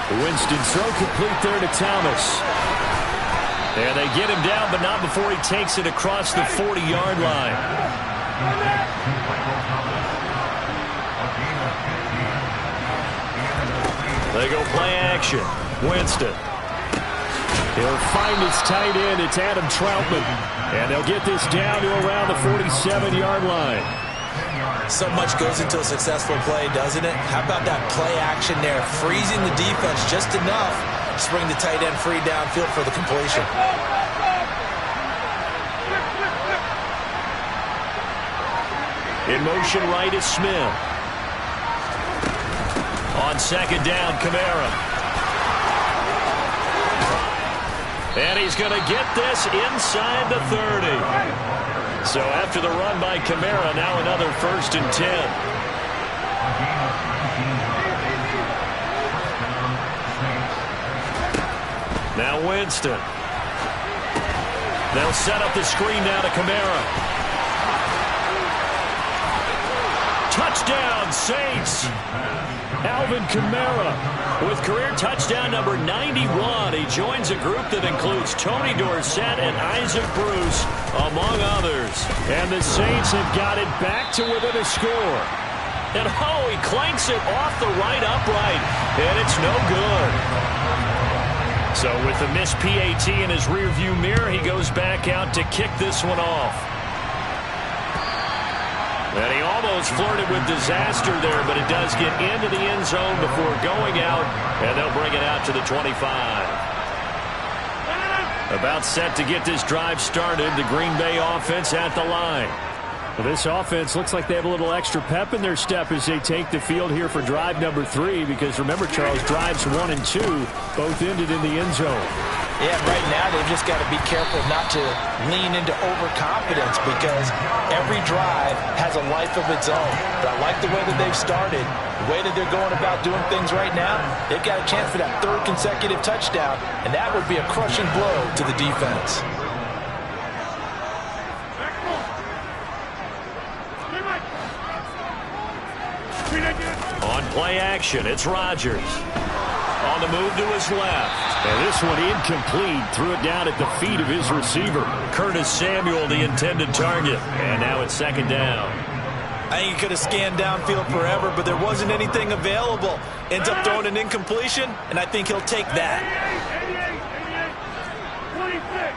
Winston's throw complete there to Thomas. And they get him down, but not before he takes it across the 40-yard line. They go play action. Winston. He'll find his tight end. It's Adam Troutman. And they'll get this down to around the 47-yard line. So much goes into a successful play, doesn't it? How about that play action there? Freezing the defense just enough to bring the tight end free downfield for the completion. In motion right is Smith. On second down, Kamara. And he's going to get this inside the 30. So after the run by Kamara, now another 1st and 10. Now Winston. They'll set up the screen now to Kamara. Touchdown, Saints. Alvin Kamara with career touchdown number 91. He joins a group that includes Tony Dorsett and Isaac Bruce, among others. And the Saints have got it back to within a score. And he clanks it off the right upright, and it's no good. So with the missed PAT in his rearview mirror, he goes back out to kick this one off. And he almost flirted with disaster there, but it does get into the end zone before going out, and they'll bring it out to the 25. About set to get this drive started, the Green Bay offense at the line. Well, this offense looks like they have a little extra pep in their step as they take the field here for drive number 3, because remember, Charles, drives 1 and 2 both ended in the end zone. Yeah, right now they've just got to be careful not to lean into overconfidence, because every drive has a life of its own. But I like the way that they've started, the way that they're going about doing things right now. They've got a chance for that 3rd consecutive touchdown, and that would be a crushing blow to the defense. On play action, it's Rodgers. On the move to his left. And this one incomplete. Threw it down at the feet of his receiver. Curtis Samuel, the intended target. And now it's 2nd down. I think he could have scanned downfield forever, but there wasn't anything available. Ends up throwing an incompletion, and I think he'll take that. 26.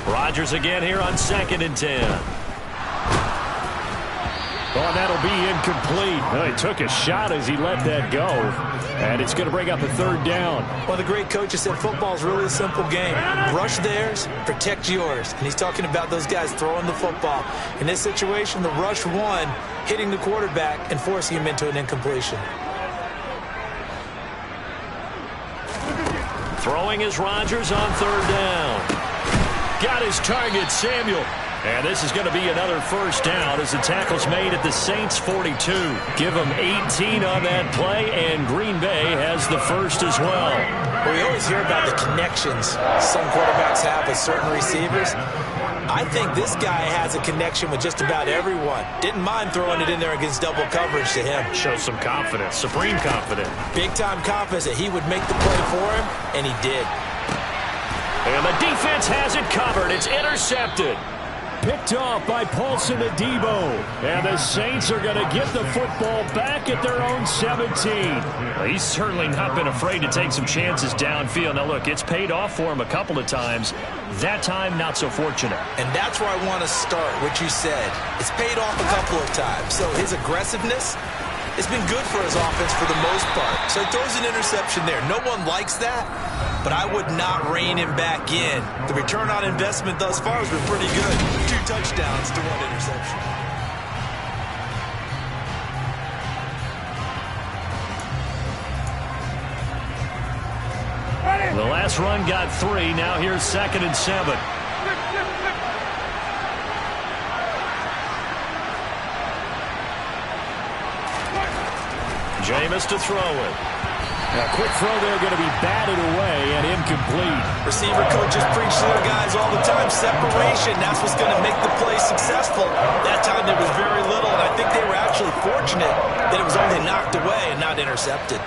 Rodgers again here on 2nd and 10. Oh, that'll be incomplete. Well, he took a shot as he let that go. And it's going to bring up a 3rd down. One of the great coaches said football is really a simple game. Rush theirs, protect yours. And he's talking about those guys throwing the football. In this situation, the rush one, hitting the quarterback and forcing him into an incompletion. Throwing is Rodgers on 3rd down. Got his target, Samuel. And this is going to be another 1st down as the tackle's made at the Saints 42. Give them 18 on that play, and Green Bay has the 1st as well. Well, we always hear about the connections some quarterbacks have with certain receivers. I think this guy has a connection with just about everyone. Didn't mind throwing it in there against double coverage to him. Shows some confidence, supreme confidence. Big-time confidence that he would make the play for him, and he did. And the defense has it covered. It's intercepted. Picked off by Paulson Adebo. And the Saints are going to get the football back at their own 17. Well, he's certainly not been afraid to take some chances downfield. Now, look, it's paid off for him a couple of times. That time, not so fortunate. And that's where I want to start, what you said. It's paid off a couple of times. So his aggressiveness, it's been good for his offense for the most part. So he throws an interception there. No one likes that, but I would not rein him back in. The return on investment thus far has been pretty good. 2 touchdowns to 1 interception. The last run got 3. Now here's 2nd and 7. Jameis to throw it. A quick throw there going to be batted away and incomplete. Receiver coaches preach to their guys all the time. Separation, that's what's going to make the play successful. That time there was very little, and I think they were actually fortunate that it was only knocked away and not intercepted.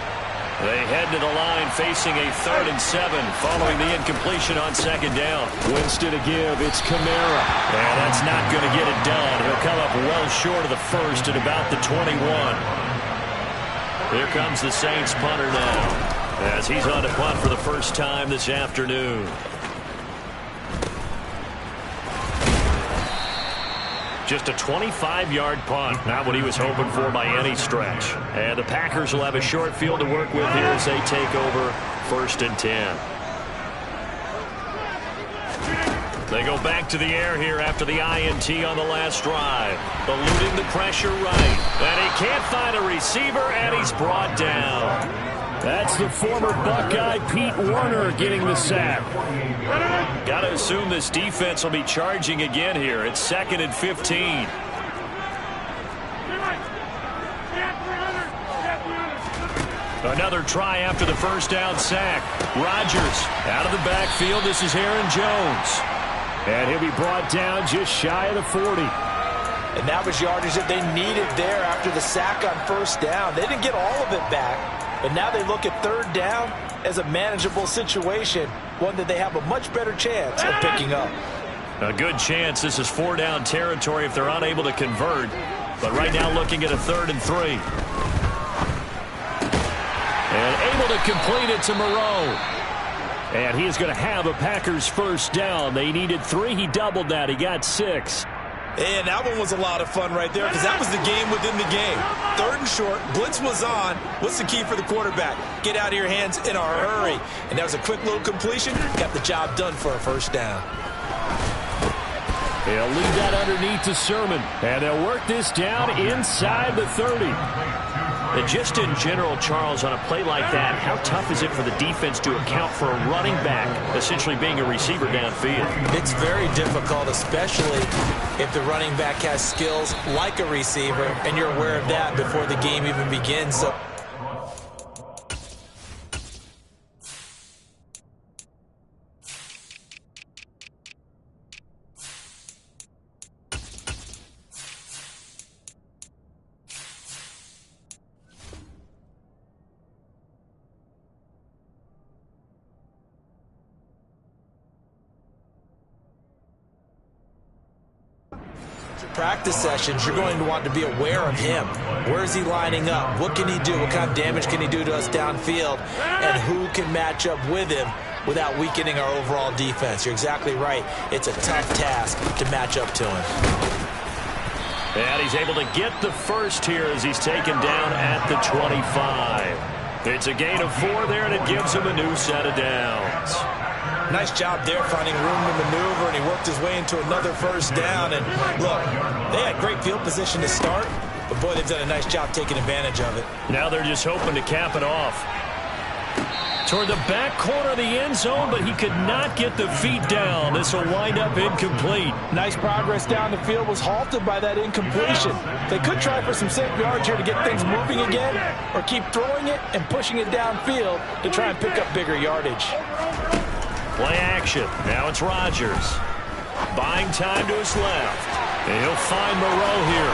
They head to the line facing a 3rd and 7 following the incompletion on 2nd down. Winston to give. It's Kamara. And that's not going to get it done. He'll come up well short of the first at about the 21. Here comes the Saints punter now as he's on to punt for the first time this afternoon. Just a 25-yard punt. Not what he was hoping for by any stretch. And the Packers will have a short field to work with here as they take over 1st and 10. They go back to the air here after the INT on the last drive. Eluding the pressure right. And he can't find a receiver, and he's brought down. That's the former Buckeye Pete Werner getting the sack. Got to assume this defense will be charging again here. It's 2nd and 15. Another try after the first down sack. Rodgers out of the backfield. This is Aaron Jones. And he'll be brought down just shy of the 40. And that was yardage that they needed there after the sack on 1st down. They didn't get all of it back, but now they look at 3rd down as a manageable situation, one that they have a much better chance of picking up. A good chance this is 4-down territory if they're unable to convert. But right now looking at a 3rd and 3. And able to complete it to Moreau. And he is going to have a Packers first down. They needed 3. He doubled that. He got 6. And that one was a lot of fun right there because that was the game within the game. 3rd and short. Blitz was on. What's the key for the quarterback? Get out of your hands in a hurry. And that was a quick little completion. Got the job done for a first down. They'll leave that underneath to Sermon. And they'll work this down inside the 30. And just in general, Charles, on a play like that, how tough is it for the defense to account for a running back essentially being a receiver downfield? It's very difficult, especially if the running back has skills like a receiver, and you're aware of that before the game even begins. So practice sessions, you're going to want to be aware of him. Where is he lining up? What can he do? What kind of damage can he do to us downfield? And who can match up with him without weakening our overall defense? You're exactly right. It's a tough task to match up to him. And he's able to get the first here as he's taken down at the 25. It's a gain of 4 there, and it gives him a new set of downs. Nice job there finding room to maneuver, and he worked his way into another first down. And look, they had great field position to start, but boy, they've done a nice job taking advantage of it. Now they're just hoping to cap it off. Toward the back corner of the end zone, but he could not get the feet down. This will wind up incomplete. Nice progress down the field was halted by that incompletion. They could try for some safe yards here to get things moving again, or keep throwing it and pushing it downfield to try and pick up bigger yardage. Play action. Now it's Rodgers. Buying time to his left. And he'll find Moreau here.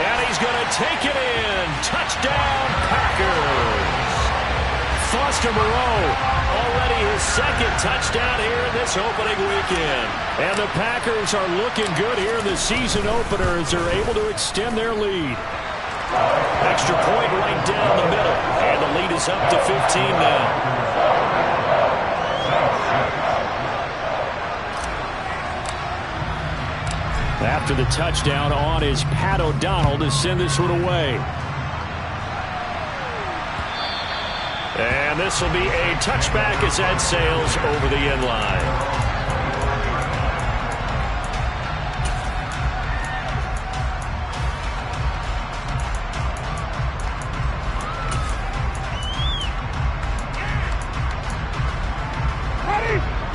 And he's going to take it in. Touchdown, Packers. Foster Moreau, already his 2nd touchdown here in this opening weekend. And the Packers are looking good here in the season opener as they're able to extend their lead. Extra point right down the middle. And the lead is up to 15 now. After the touchdown on is Pat O'Donnell to send this one away. And this will be a touchback as that sails over the end line.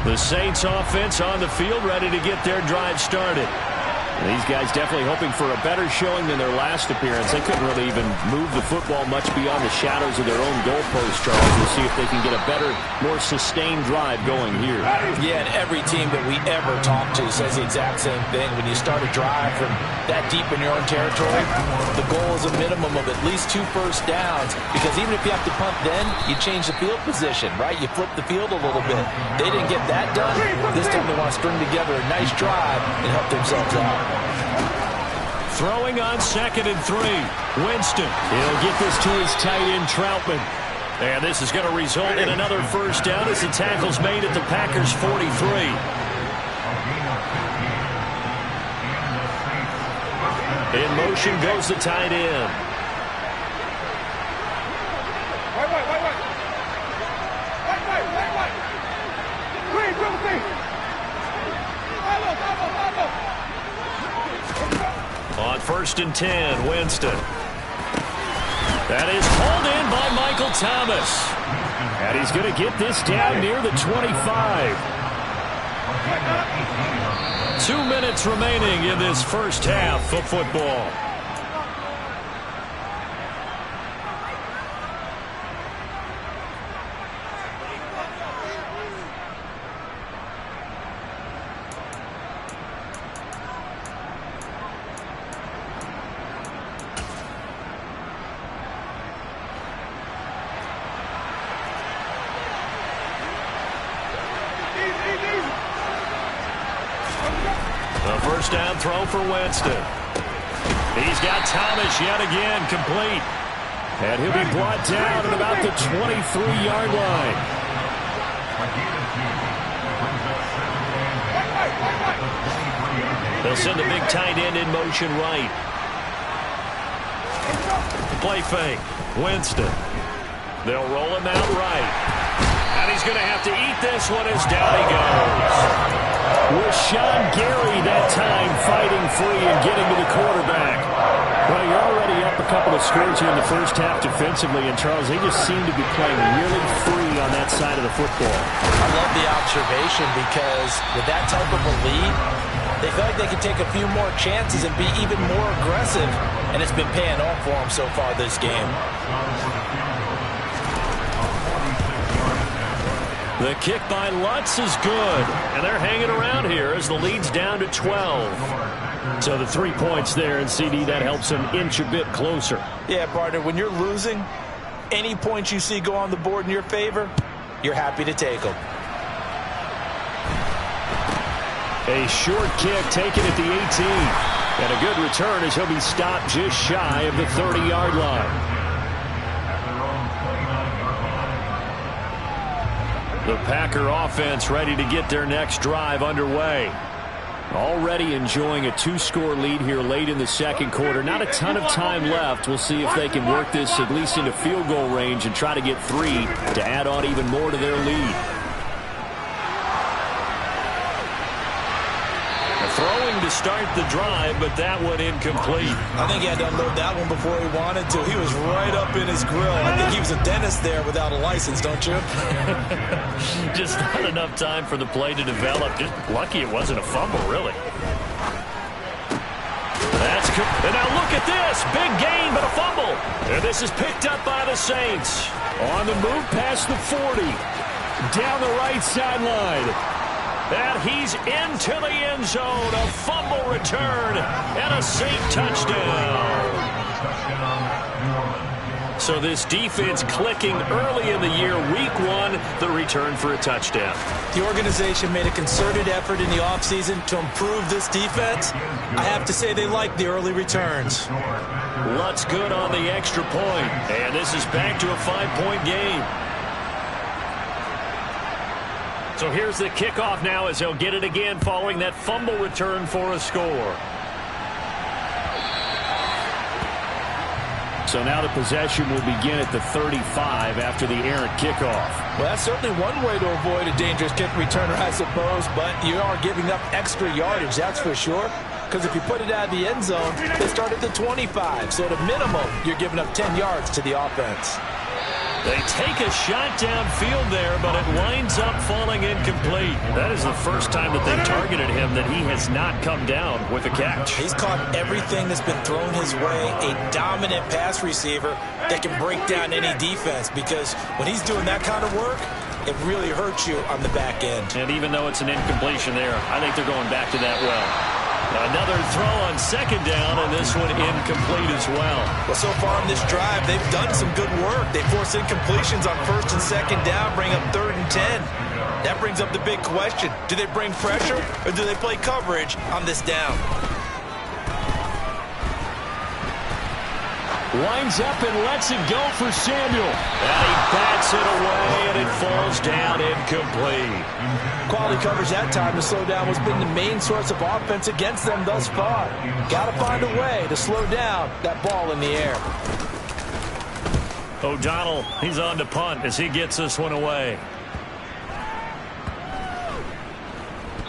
The Saints offense on the field ready to get their drive started. These guys definitely hoping for a better showing than their last appearance. They couldn't really even move the football much beyond the shadows of their own goalpost, Charles. We'll see if they can get a better, more sustained drive going here. Yeah, and every team that we ever talk to says the exact same thing. When you start a drive from that deep in your own territory, the goal is a minimum of at least 2 first downs, because even if you have to punt then, you change the field position, right? You flip the field a little bit. They didn't get that done. This time they want to string together a nice drive and help themselves out. Throwing on 2nd and 3. Winston. He'll get this to his tight end, Troutman. And this is going to result in another first down as the tackle's made at the Packers' 43. In motion goes the tight end. On 1st and 10, Winston. That is hauled in by Michael Thomas. And he's going to get this down near the 25. 2 minutes remaining in this first half of football. First down throw for Winston. He's got Thomas yet again complete. And he'll be brought down at about the 23-yard line. They'll send a big tight end in motion right. Play fake. Winston. They'll roll him out right. And he's going to have to eat this one as down he goes. Rashawn Gary that time fighting free and getting to the quarterback. Well, you're already up a couple of scores here in the first half defensively, and Charles, they just seem to be playing really free on that side of the football. I love the observation, because with that type of a lead, they feel like they can take a few more chances and be even more aggressive, and it's been paying off for them so far this game. The kick by Lutz is good, and they're hanging around here as the lead's down to 12. So the 3 points there, and CD, that helps them inch a bit closer. Yeah, partner, when you're losing, any points you see go on the board in your favor, you're happy to take them. A short kick taken at the 18. And a good return as he'll be stopped just shy of the 30-yard line. The Packer offense ready to get their next drive underway. Already enjoying a 2-score lead here late in the second quarter. Not a ton of time left. We'll see if they can work this at least into field goal range and try to get 3 to add on even more to their lead. Throwing to start the drive, but that one incomplete. I think he had to unload that one before he wanted to. He was right up in his grill. I think he was a dentist there without a license, don't you? Just not enough time for the play to develop. Just lucky it wasn't a fumble, really. And now look at this. Big gain, but a fumble. And this is picked up by the Saints. On the move past the 40. Down the right sideline. And he's into the end zone. A fumble return and a safe touchdown. So this defense clicking early in the year. Week 1, the return for a touchdown. The organization made a concerted effort in the offseason to improve this defense. I have to say they like the early returns. Lutz good on the extra point. And this is back to a 5-point game. So here's the kickoff now as he'll get it again following that fumble return for a score. So now the possession will begin at the 35 after the errant kickoff. Well, that's certainly one way to avoid a dangerous kick returner, I suppose, but you are giving up extra yardage, that's for sure. Because if you put it out of the end zone, they start at the 25. So at a minimum, you're giving up 10 yards to the offense. They take a shot downfield there, but it winds up falling incomplete. That is the first time that they've targeted him that he has not come down with a catch. He's caught everything that's been thrown his way. A dominant pass receiver that can break down any defense, because when he's doing that kind of work, it really hurts you on the back end. And even though it's an incompletion there, I think they're going back to that well. Another throw on second down, and this one incomplete as well. Well, so far in this drive, they've done some good work. They force incompletions on first and second down, bring up 3rd and 10. That brings up the big question. Do they bring pressure, or do they play coverage on this down? Winds up and lets it go for Samuel. And he bats it away, and it falls down incomplete. Quality coverage that time to slow down has been the main source of offense against them thus far. Got to find a way to slow down that ball in the air. O'Donnell, he's on to punt as he gets this one away.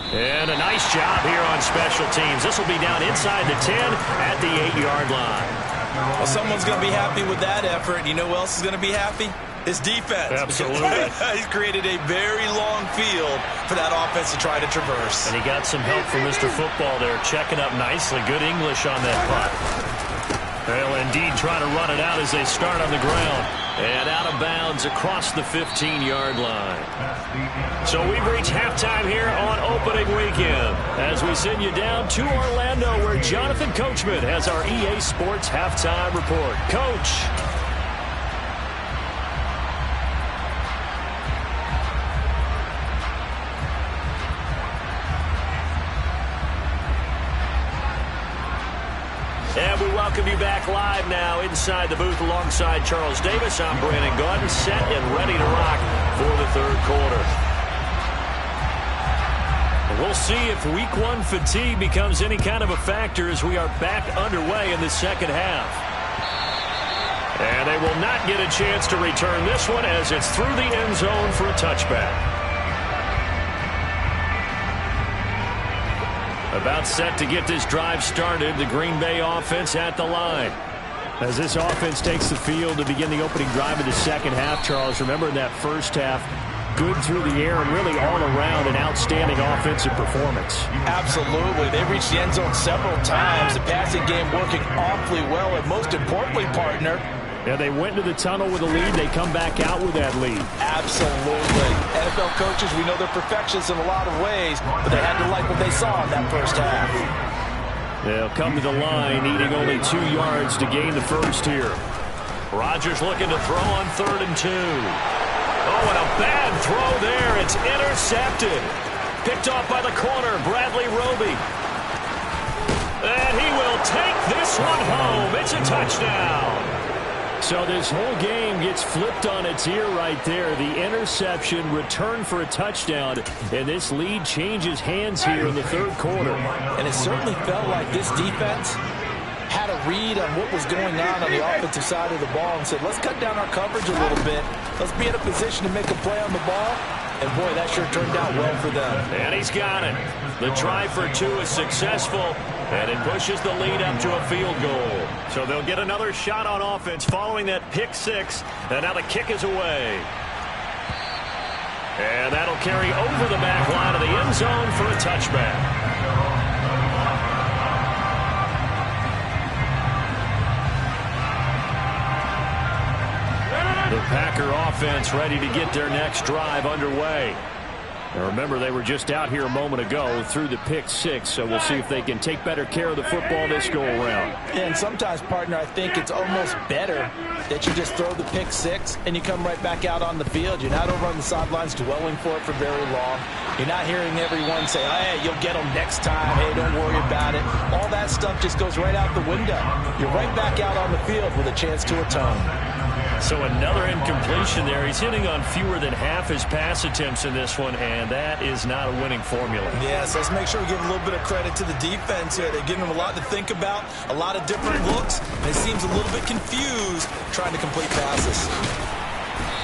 And a nice job here on special teams. This will be down inside the 10 at the 8-yard line. Well, someone's going to be happy with that effort. You know who else is going to be happy? His defense. Absolutely. He's created a very long field for that offense to try to traverse. And he got some help from Mr. Football there, checking up nicely. Good English on that punt. They'll indeed try to run it out as they start on the ground. And out of bounds across the 15-yard line. So we've reached halftime here on opening weekend as we send you down to Orlando, where Jonathan Coachman has our EA Sports halftime report. Coach. And we welcome you back live now inside the booth alongside Charles Davis. I'm Brandon Gaudin, set and ready to rock for the third quarter. And we'll see if week one fatigue becomes any kind of a factor as we are back underway in the second half. And they will not get a chance to return this one as it's through the end zone for a touchback. About set to get this drive started, the Green Bay offense at the line. As this offense takes the field to begin the opening drive of the second half, Charles, remember in that first half, good through the air and really all around an outstanding offensive performance. Absolutely. They reached the end zone several times. The passing game working awfully well, and most importantly, partner, yeah, they went to the tunnel with a lead. They come back out with that lead. Absolutely. NFL coaches, we know they're perfectionists in a lot of ways, but they had to like what they saw in that first half. They'll come to the line, needing only 2 yards to gain the first here. Rodgers looking to throw on 3rd and 2. Oh, and a bad throw there. It's intercepted. Picked off by the corner, Bradley Roby. And he will take this one home. It's a touchdown. So this whole game gets flipped on its ear right there. The interception, return for a touchdown, and this lead changes hands here in the third quarter. And it certainly felt like this defense had a read on what was going on the offensive side of the ball and said, let's cut down our coverage a little bit. Let's be in a position to make a play on the ball. And, boy, that sure turned out well for them. And he's got it. The try for 2 is successful, and it pushes the lead up to a field goal. So they'll get another shot on offense following that pick 6, and now the kick is away. And that'll carry over the back line of the end zone for a touchback. The Packer offense ready to get their next drive underway. Now remember, they were just out here a moment ago through the pick 6, so we'll see if they can take better care of the football this go-around. And sometimes, partner, I think it's almost better that you just throw the pick 6 and you come right back out on the field. You're not over on the sidelines dwelling for it for very long. You're not hearing everyone say, hey, you'll get them next time. Hey, don't worry about it. All that stuff just goes right out the window. You're right back out on the field with a chance to atone. So another incompletion there. He's hitting on fewer than half his pass attempts in this one, and that is not a winning formula. Yes, let's make sure we give a little bit of credit to the defense here. They're giving them a lot to think about, a lot of different looks, and it seems a little bit confused trying to complete passes.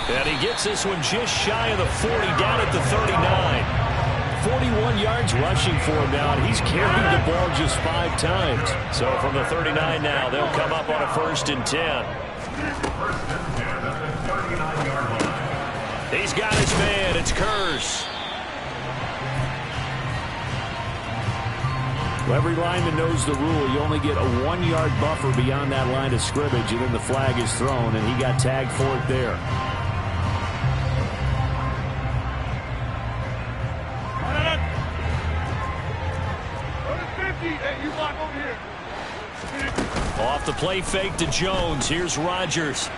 And he gets this one just shy of the 40, down at the 39. 41 yards rushing for him now, and he's carried the ball just 5 times. So from the 39 now, they'll come up on a 1st and 10. He's got his man. It's Kurz. Well, every lineman knows the rule. You only get a 1-yard buffer beyond that line of scrimmage, and then the flag is thrown, and he got tagged for it there. Off the play fake to Jones. Here's Rodgers.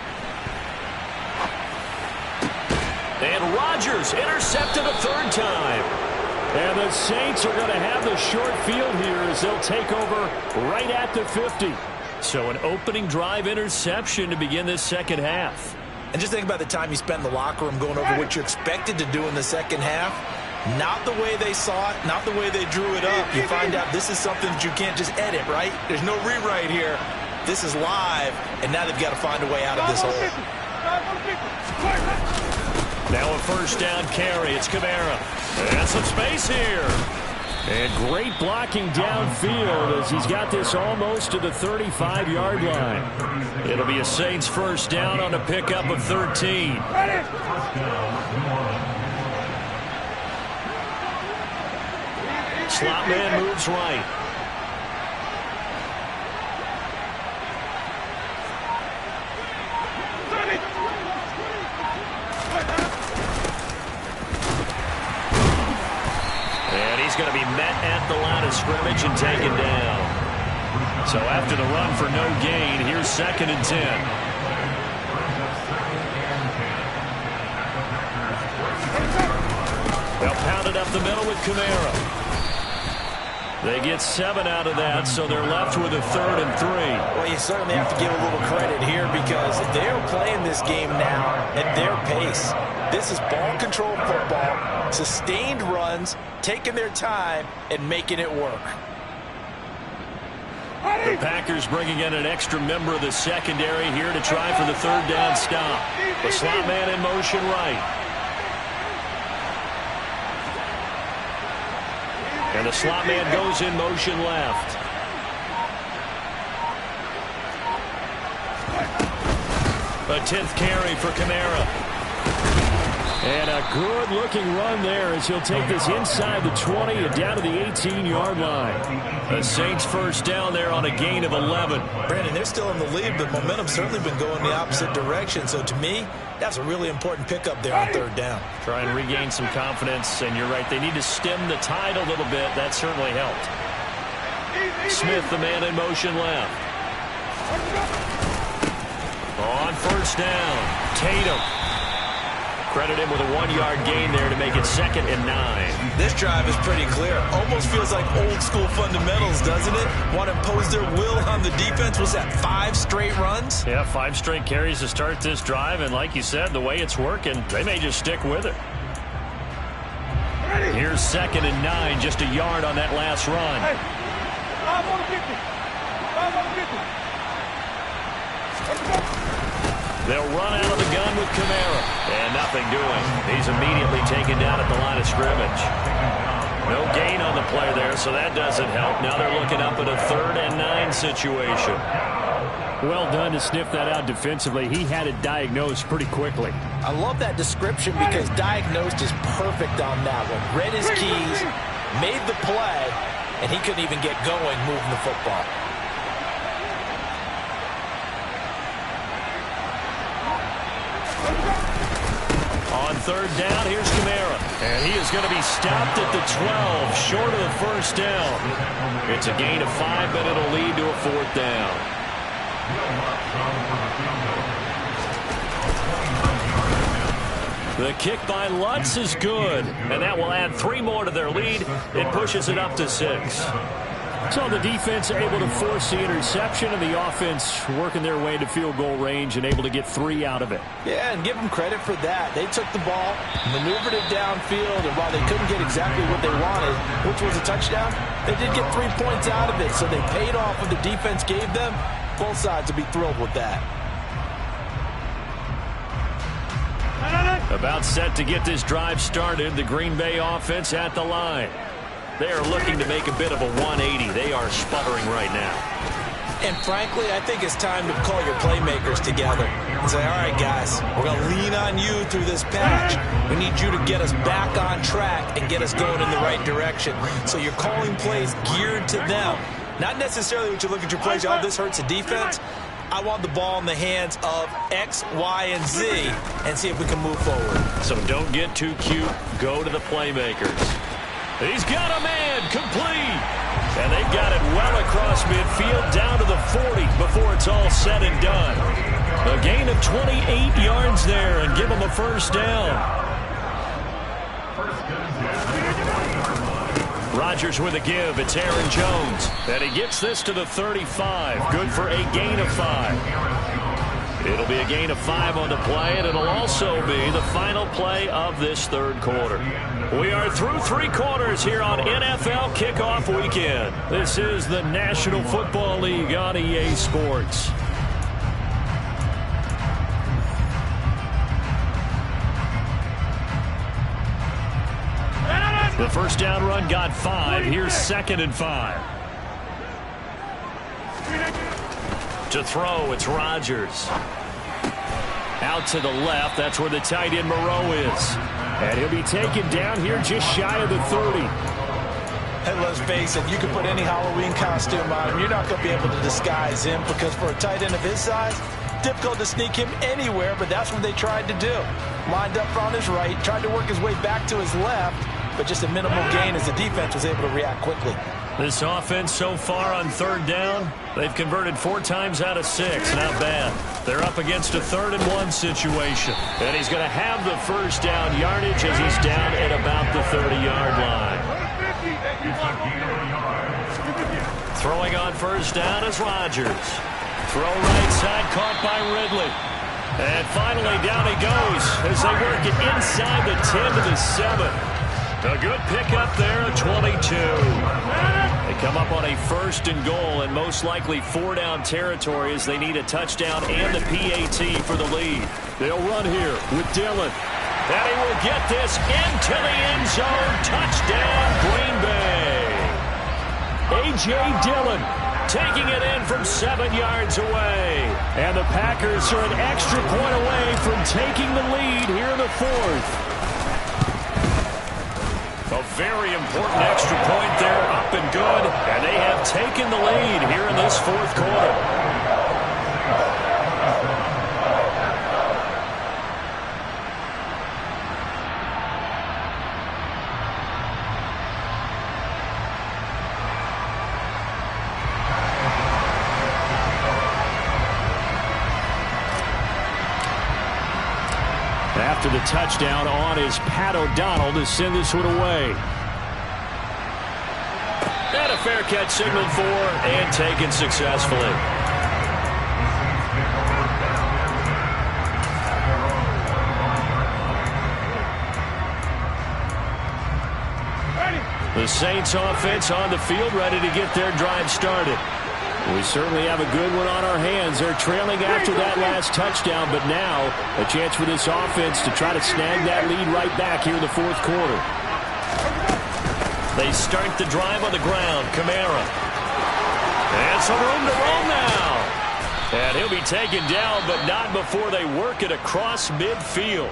And Rodgers intercepted a third time. And the Saints are going to have the short field here as they'll take over right at the 50. So an opening drive interception to begin this second half. And just think about the time you spend in the locker room going over what you expected to do in the second half. Not the way they saw it, not the way they drew it up. You find out this is something that you can't just edit, right? There's no rewrite here. This is live, and now they've got to find a way out of this hole. Now a first down carry. It's Kamara. And some space here. And great blocking downfield as he's got this almost to the 35-yard line. It'll be a Saints first down on a pickup of 13. Slot man moves right. And he's going to be met at the line of scrimmage and taken down. So after the run for no gain, here's 2nd and 10. They'll pound it up the middle with Kamara. They get 7 out of that, so they're left with a 3rd and 3. Well, you certainly have to give a little credit here because they're playing this game now at their pace. This is ball control football, sustained runs, taking their time, and making it work. The Packers bringing in an extra member of the secondary here to try for the 3rd down stop. The slot man in motion right. And the slot man goes in motion left. A 10th carry for Kamara. And a good-looking run there as he'll take this inside the 20 and down to the 18-yard line. The Saints first down there on a gain of 11. Brandon, they're still in the lead, but momentum's certainly been going the opposite direction. So to me, that's a really important pickup there on 3rd down. Try and regain some confidence, and you're right. They need to stem the tide a little bit. That certainly helped. Smith, the man in motion left. On first down, Tatum. Credit him with a 1-yard gain there to make it 2nd and 9. This drive is pretty clear. Almost feels like old school fundamentals, doesn't it? Want to impose their will on the defense. Was that 5 straight runs? Yeah, 5 straight carries to start this drive. And like you said, the way it's working, they may just stick with it. Here's 2nd and 9, just a yard on that last run. Hey, 5 on the 50. 5 on the 50. They'll run out of the gun with Kamara. And nothing doing. He's immediately taken down at the line of scrimmage. No gain on the play there, so that doesn't help. Now they're looking up at a 3rd and 9 situation. Well done to sniff that out defensively. He had it diagnosed pretty quickly. I love that description because diagnosed is perfect on that one. Read his keys, made the play, and he couldn't even get going moving the football. On 3rd down, here's Kamara. And he is going to be stopped at the 12, short of the first down. It's a gain of 5, but it'll lead to a 4th down. The kick by Lutz is good, and that will add 3 more to their lead. It pushes it up to 6. So the defense able to force the interception, and the offense working their way to field goal range and able to get 3 out of it. Yeah, and give them credit for that. They took the ball, maneuvered it downfield, and while they couldn't get exactly what they wanted, which was a touchdown, they did get 3 points out of it, so they paid off what the defense gave them. Both sides will be thrilled with that. About set to get this drive started, the Green Bay offense at the line. They are looking to make a bit of a 180. They are sputtering right now. And frankly, I think it's time to call your playmakers together and say, all right, guys, we're going to lean on you through this patch. We need you to get us back on track and get us going in the right direction. So you're calling plays geared to them. Not necessarily what you look at your plays, oh, this hurts the defense. I want the ball in the hands of X, Y, and Z and see if we can move forward. So don't get too cute. Go to the playmakers. He's got a man complete. And they've got it well across midfield down to the 40 before it's all said and done. A gain of 28 yards there and give them a first down. Rodgers with a give. It's Aaron Jones. And he gets this to the 35. Good for a gain of 5. It'll be a gain of 5 on the play, and it'll also be the final play of this third quarter. We are through 3 quarters here on NFL Kickoff Weekend. This is the National Football League on EA Sports. The first down run got 5. Here's 2nd and 5. To throw, it's Rodgers. Out to the left. That's where the tight end Moreau is. And he'll be taken down here just shy of the 30. Hey, let's face it, you can put any Halloween costume on him. You're not going to be able to disguise him because for a tight end of his size, difficult to sneak him anywhere, but that's what they tried to do. Lined up on his right, tried to work his way back to his left, but just a minimal gain as the defense was able to react quickly. This offense so far on 3rd down, they've converted 4 times out of 6. Not bad. They're up against a 3rd and 1 situation. And he's going to have the first down yardage as he's down at about the 30-yard line. Throwing on first down is Rodgers. Throw right side, caught by Ridley. And finally down he goes as they work it inside the 10 to the 7. A good pickup there at 22. They come up on a 1st and goal and most likely 4-down territory as they need a touchdown and the PAT for the lead. They'll run here with Dillon. And he will get this into the end zone. Touchdown, Green Bay. A.J. Dillon taking it in from 7 yards away. And the Packers are an extra point away from taking the lead here in the 4th. A very important extra point there, up and good. And they have taken the lead here in this 4th quarter. After the touchdown on is Pat O'Donnell to send this one away. And a fair catch signaled for and taken successfully. The Saints offense on the field ready to get their drive started. We certainly have a good one on our hands. They're trailing after that last touchdown, but now a chance for this offense to try to snag that lead right back here in the 4th quarter. They start the drive on the ground. Kamara. And some room to roll now. And he'll be taken down, but not before they work it across midfield.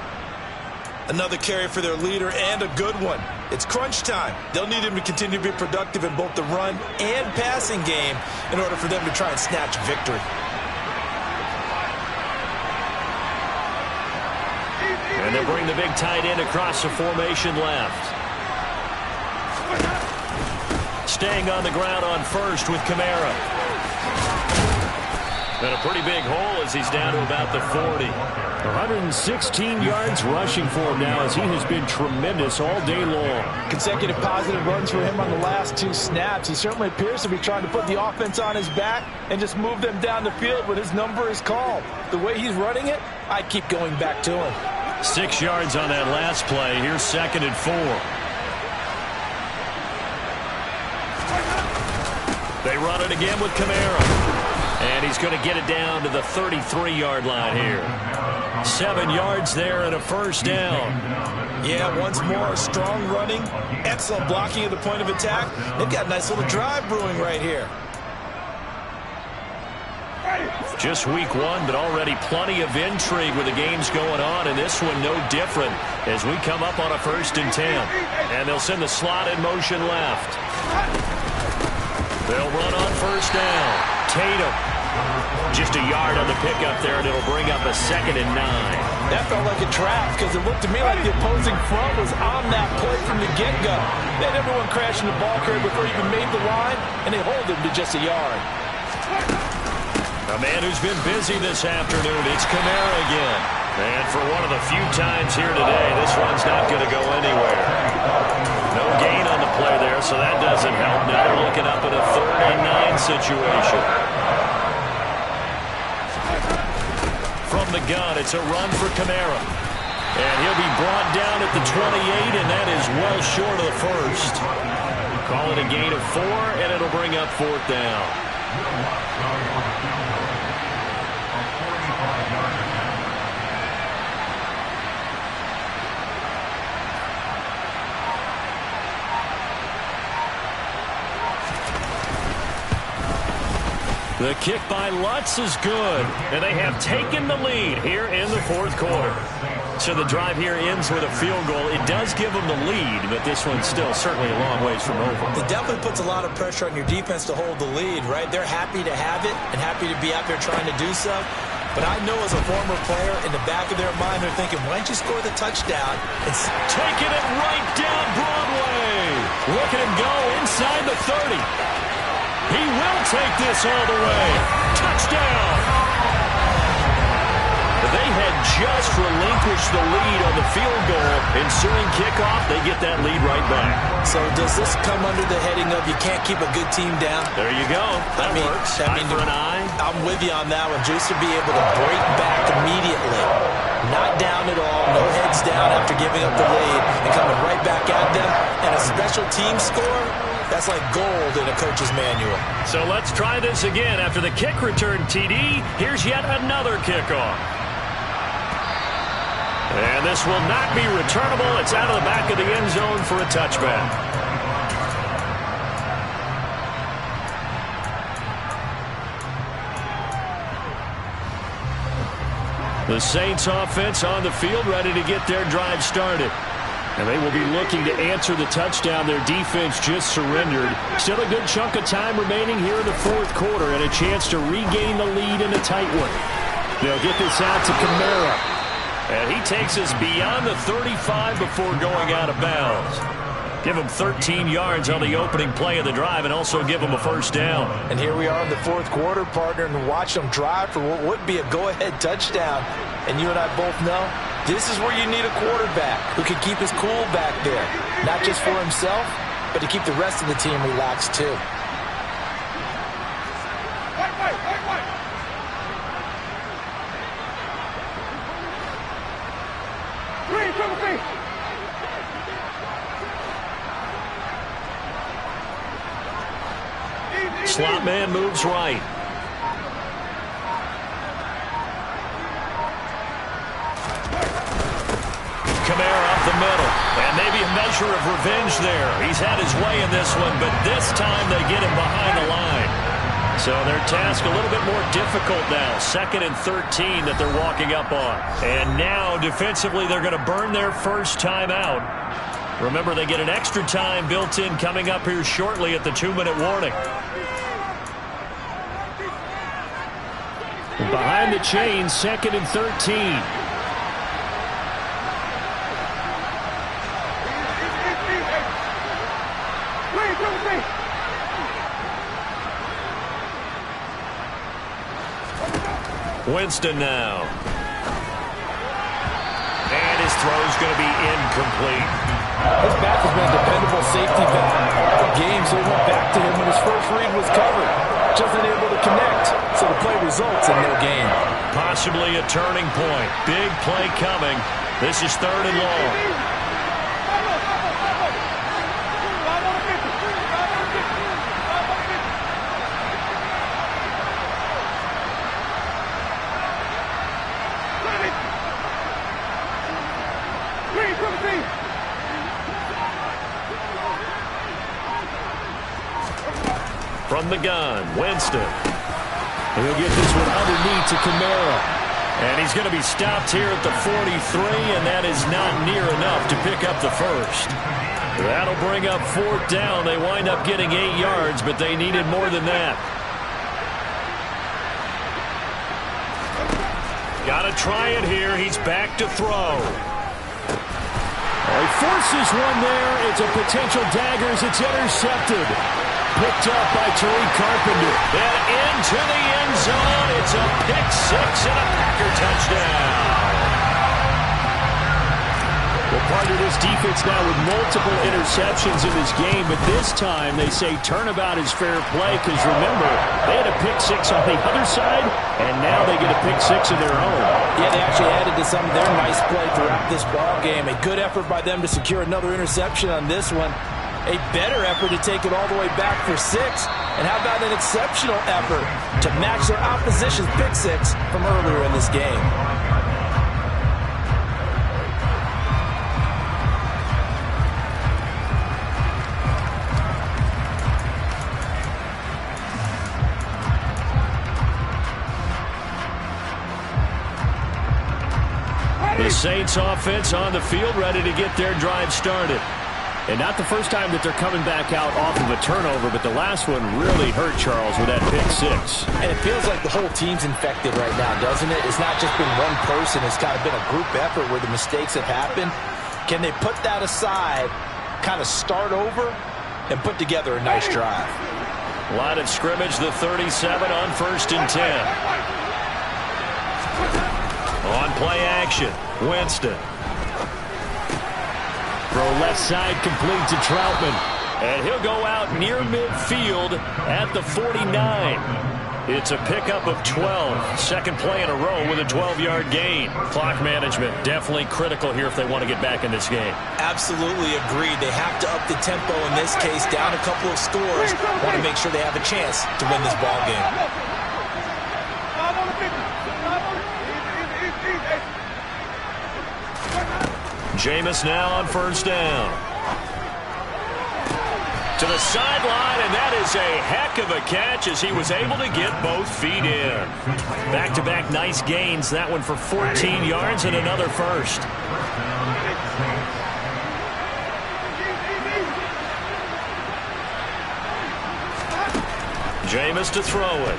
Another carry for their leader and a good one. It's crunch time. They'll need him to continue to be productive in both the run and passing game in order for them to try and snatch victory. And they'll bring the big tight end across the formation left. Staying on the ground on first with Kamara. And a pretty big hole as he's down to about the 40. 116 yards rushing for him now as he has been tremendous all day long. Consecutive positive runs for him on the last 2 snaps. He certainly appears to be trying to put the offense on his back and just move them down the field when his number is called. The way he's running it, I'd keep going back to him. 6 yards on that last play. Here's 2nd and 4. They run it again with Kamara. And he's going to get it down to the 33-yard line here. 7 yards there and a first down. Yeah, once more, strong running, excellent blocking at the point of attack. They've got a nice little drive brewing right here. Just week one, but already plenty of intrigue with the games going on, and this one no different as we come up on a 1st and 10. And they'll send the slot in motion left. They'll run on 1st down. Tatum. Just a yard on the pickup there, and it'll bring up a 2nd and 9. That felt like a trap because it looked to me like the opposing front was on that play from the get-go. They had everyone crashing the ball carrier before he even made the line, and they hold him to just a yard. A man who's been busy this afternoon, it's Kamara again. And for one of the few times here today, this one's not going to go anywhere. No gain on the play there, so that doesn't help. Now they're looking up at a 3rd and 9 situation. From the gun, it's a run for Kamara. And he'll be brought down at the 28, and that is well short of the 1st. Call it a gain of 4, and it'll bring up 4th down. The kick by Lutz is good, and they have taken the lead here in the 4th quarter. So the drive here ends with a field goal. It does give them the lead, but this one's still certainly a long ways from over. It definitely puts a lot of pressure on your defense to hold the lead, right? They're happy to have it and happy to be out there trying to do so. But I know as a former player, in the back of their mind, they're thinking, why don't you score the touchdown? It's taking it right down Broadway. Look at him go inside the 30. He will take this all the way. Touchdown. They had just relinquished the lead on the field goal. Ensuing kickoff, they get that lead right back. So does this come under the heading of you can't keep a good team down? There you go. That works. Eye for an eye. I'm with you on that one. Just to be able to break back immediately. Not down at all. No heads down after giving up the lead. And coming right back at them. And a special team score, that's like gold in a coach's manual. So let's try this again. After the kick return, TD, here's yet another kickoff. And this will not be returnable. It's out of the back of the end zone for a touchback. The Saints offense on the field, ready to get their drive started. And they will be looking to answer the touchdown their defense just surrendered. Still a good chunk of time remaining here in the 4th quarter and a chance to regain the lead in a tight one. They'll get this out to Kamara. And he takes us beyond the 35 before going out of bounds. Give him 13 yards on the opening play of the drive and also give him a 1st down. And here we are in the 4th quarter, partner, and watch them drive for what would be a go-ahead touchdown. And you and I both know this is where you need a quarterback who can keep his cool back there. Not just for himself, but to keep the rest of the team relaxed too. Slot man moves right. Kamara up the middle. And maybe a measure of revenge there. He's had his way in this one, but this time they get him behind the line. So their task a little bit more difficult now. 2nd and 13 that they're walking up on. And now defensively they're going to burn their first time out. Remember, they get an extra time built in coming up here shortly at the 2-minute warning. Behind the chain, 2nd and 13. Winston now. And his throw's going to be incomplete. His back has been a dependable safety back all game, so he went back to him when his first read was covered. Just unable to connect, so the play results in no gain. Possibly a turning point. Big play coming. This is 3rd and long. From the gun, Winston. He'll get this one underneath to Kamara. And he's going to be stopped here at the 43, and that is not near enough to pick up the first. That'll bring up 4th down. They wind up getting 8 yards, but they needed more than that. Got to try it here. He's back to throw. He forces one there. It's a potential dagger as it's intercepted. Picked up by Tariq Carpenter. And into the end zone. It's a pick 6 and a Packer touchdown. Well, part of this defense now with multiple interceptions in this game, but this time they say turnabout is fair play because, remember, they had a pick 6 on the other side, and now they get a pick 6 of their own. Yeah, they actually added to some of their nice play throughout this ball game. A good effort by them to secure another interception on this one. A better effort to take it all the way back for 6. And how about an exceptional effort to match their opposition's pick 6 from earlier in this game? The Saints offense on the field, ready to get their drive started. And not the first time that they're coming back out off of a turnover, but the last one really hurt Charles with that pick 6. And it feels like the whole team's infected right now, doesn't it? It's not just been one person. It's kind of been a group effort where the mistakes have happened. Can they put that aside, kind of start over, and put together a nice drive? Line of scrimmage, the 37 on 1st and 10. On play action, Winston. Throw left side complete to Troutman. And he'll go out near midfield at the 49. It's a pickup of 12. Second play in a row with a 12-yard gain. Clock management definitely critical here if they want to get back in this game. Absolutely agreed. They have to up the tempo in this case, down a couple of scores. Want to make sure they have a chance to win this ball game. Jameis now on 1st down. To the sideline, and that is a heck of a catch as he was able to get both feet in. Back-to-back nice gains. That one for 14 yards and another first. Jameis to throw it.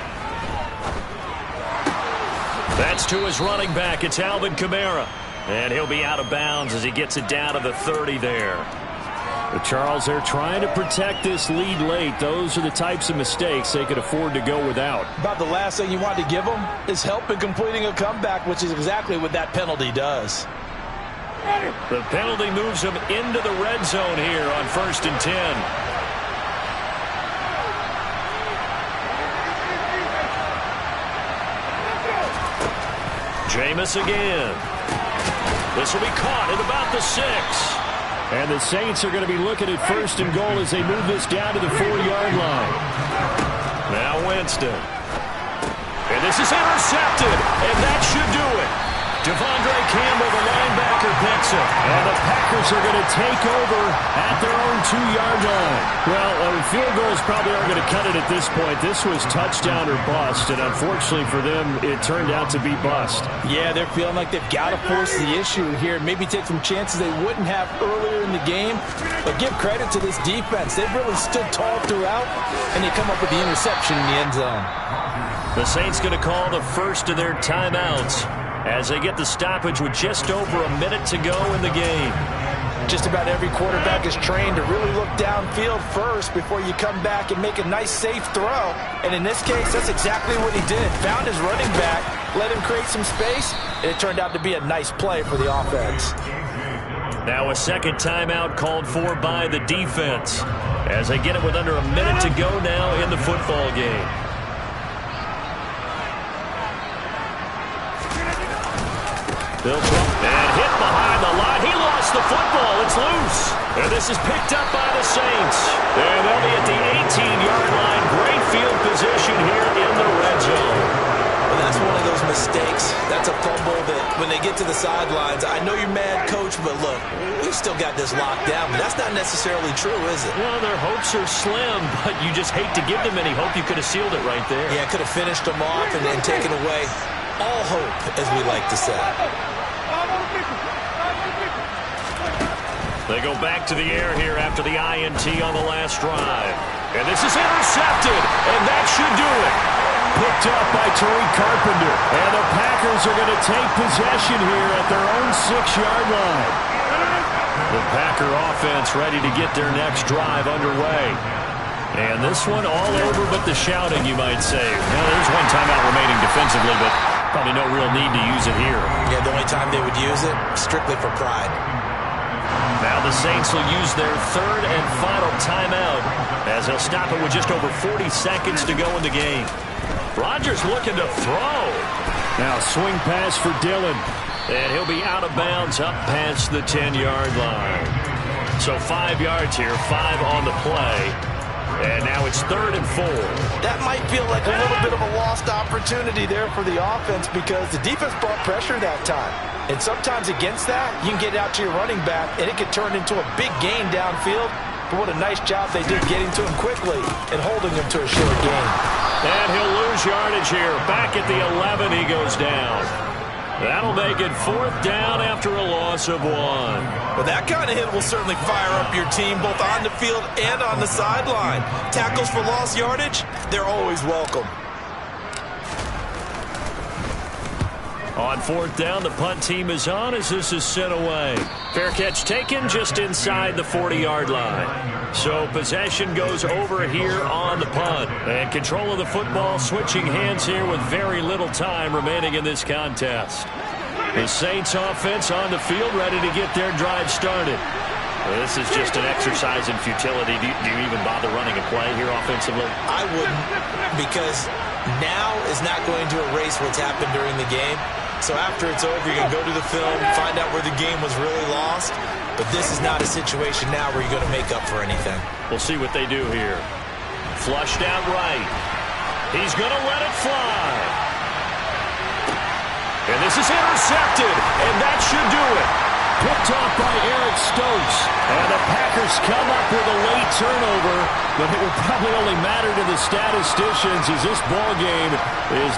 That's to his running back. It's Alvin Kamara. And he'll be out of bounds as he gets it down to the 30 there. But Charles, they're trying to protect this lead late. Those are the types of mistakes they could afford to go without. About the last thing you want to give them is help in completing a comeback, which is exactly what that penalty does. The penalty moves them into the red zone here on 1st and 10. Jameis again. This will be caught at about the 6. And the Saints are going to be looking at 1st and goal as they move this down to the 4-yard line. Now Winston. And this is intercepted. And that should do it. Devondre Campbell, the linebacker, picks it. And the Packers are going to take over at their own 2-yard line. Well, field goals probably aren't going to cut it at this point. This was touchdown or bust, and unfortunately for them, it turned out to be bust. Yeah, they're feeling like they've got to force the issue here. Maybe take some chances they wouldn't have earlier in the game. But give credit to this defense. They've really stood tall throughout, and they come up with the interception in the end zone. The Saints going to call the first of their timeouts as they get the stoppage with just over a minute to go in the game. Just about every quarterback is trained to really look downfield first before you come back and make a nice, safe throw. And in this case, that's exactly what he did. Found his running back, let him create some space, and it turned out to be a nice play for the offense. Now a second timeout called for by the defense as they get it with under a minute to go now in the football game. And hit behind the line. He lost the football. It's loose. And this is picked up by the Saints. And they'll be at the 18-yard line. Great field position here in the red zone. Well, that's one of those mistakes. That's a fumble that when they they get to the sidelines, I know you're mad, Coach, but look, we've still got this locked down. But that's not necessarily true, is it? Well, their hopes are slim, but you just hate to give them any hope. You could have sealed it right there. Yeah, could have finished them off and taken away all hope, as we like to say. They go back to the air here after the INT on the last drive. And this is intercepted, and that should do it. Picked up by Tariq Carpenter. And the Packers are going to take possession here at their own 6-yard line. The Packer offense ready to get their next drive underway. And this one all over but the shouting, you might say. Well, there's one timeout remaining defensively, but probably no real need to use it here. Yeah, the only time they would use it, strictly for pride. Now the Saints will use their third and final timeout as they'll stop it with just over 40 seconds to go in the game. Rodgers looking to throw. Now swing pass for Dillon. And he'll be out of bounds up past the 10-yard line. So 5 yards here, 5 on the play. And now it's 3rd and 4. That might feel like a little bit of a lost opportunity there for the offense because the defense brought pressure that time. And sometimes against that, you can get out to your running back, and it can turn into a big gain downfield. But what a nice job they did getting to him quickly and holding him to a short gain. And he'll lose yardage here. Back at the 11, he goes down. That'll make it 4th down after a loss of 1. Well, that kind of hit will certainly fire up your team both on the field and on the sideline. Tackles for lost yardage, they're always welcome. On 4th down, the punt team is on as this is sent away. Fair catch taken just inside the 40-yard line. So possession goes over here on the punt. And control of the football switching hands here with very little time remaining in this contest. The Saints offense on the field ready to get their drive started. Well, this is just an exercise in futility. Do you even bother running a play here offensively? I wouldn't, because now is not going to erase what's happened during the game. So after it's over, you're going to go to the film, find out where the game was really lost. But this is not a situation now where you're going to make up for anything. We'll see what they do here. Flushed out right. He's going to let it fly. And this is intercepted, and that should do it. Picked off by Eric Stokes. And the Packers come up with a late turnover, but it will probably only matter to the statisticians as this ball game is now